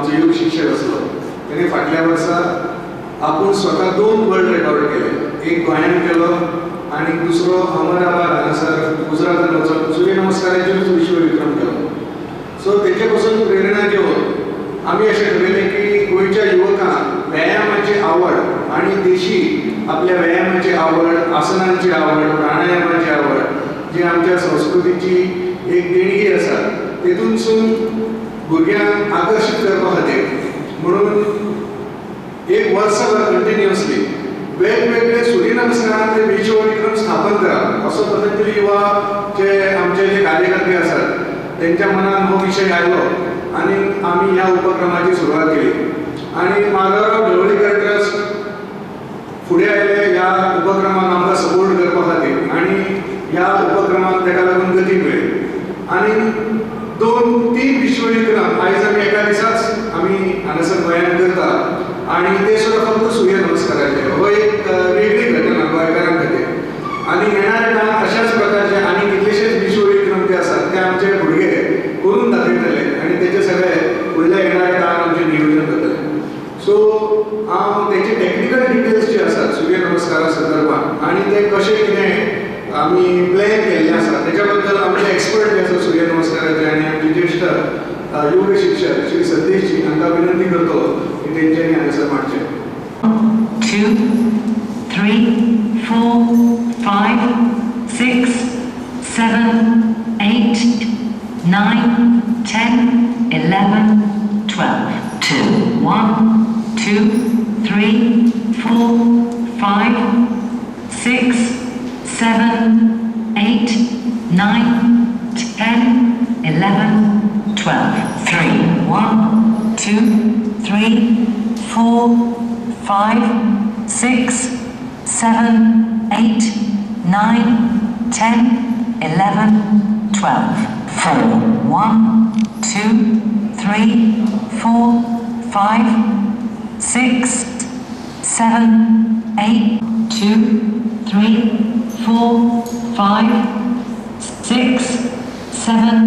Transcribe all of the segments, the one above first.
आमचो योग शिक्षक असलो त्याने फाटल्या वर्सा आपण स्वतः 2 वर्ल्ड रेकॉर्ड केले, एक गोंयांत केलो आणि दुसरो अहमदाबाद हांगासर गुजरातांत वचून सूर्य नमस्काराचेरूच विश्वविक्रम केलो. सो तेचे पासून प्रेरणा घेवन आमी अशें ठरयलें की गोंयच्या युवकांक व्यायामाची आवड आणि देशी आपल्या व्यायामाची आवड, आसनांची आवड, प्राणायामाची आवड जी आमच्या संस्कृतीची एक देणगी आसा तेतूनसून भुरग्यांक आकर्शीत करपा खातीर म्हणून एक वर्सभर कंटिन्युअसली वेगवेगळे सूर्यनमस्कारांतले विश्वविक्रम स्थापन करप असो पतंजली युवा जे आमचे जे कार्यकर्ते आसात त्यांच्या मनान हो विशय आयलो आणि आम्ही ह्या उपक्रमाची सुरवात केली. आणि माधवराव ढवळीकर ट्रस्ट फुडें आयले ह्या उपक्रमाक आमकां सपोर्ट करपा खातीर आणि ह्या उपक्रमाक ताका लागून गती मेळ्ळी. आणि 2-3 विश्वविक्रम आयज आमी एका दिसाच आमी हांगासर गोंयांत करता आणि ते सुद्दां फक्त सूर्य नमस्काराचे. हो एक वेगळी घटना गोंयकारां खातीर. आणि येणाऱ्या काळात अशाच प्रकारचे आणि कितलेशेच विश्वविक्रम जे आसात ते आमचे भुरगे करून दाखयतले आणि तेचे सगळे फुडल्या येणाऱ्या काळात आमचे नियोजन करतले. सो हांव तेचे टेक्निकल डिटेल्स जे आसात सूर्य नमस्कारा संदर्भात आणि ते कशें कितें आमी प्लॅन केल्ले आसा तेच्या बद्दल आमचे एक्सपर्ट जे आसा सूर्य नमस्काराचे आणि आमचे ज्येष्ठ योग शिक्षक श्री सतीशजी हांकां विनंती करतो की तेंच्यांनी हांगासर मांडचें. 2, 3, 4, 5, 6, 7, 8, 9, 10, 11, 12. 2, 1, 2, 3, 4, 5, 6, 7, 8, 9, 10, 11, 12. 3, 1, 2, 3, 4, 5, 6, 7, 8, 9, 10, 11, 12. 4, 1, 2, 3, 4, 5, 6, 7, 8, 2, 3, 4, 5, 6, 7,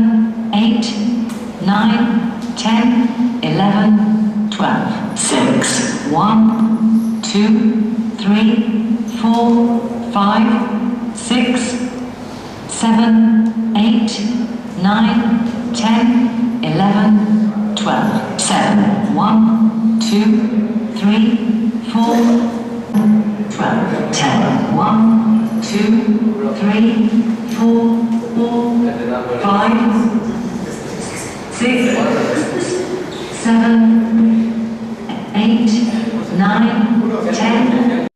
8, 9, 10, 11, 12. 6, 1, 2, 3, 4, 5, 6, 7, 8, 9, 10, 11, 12. 7, 1, 2, 3, 4, 12. 10, 1, 2, 3, 4, 5, 6, 7, 8, 9, 10.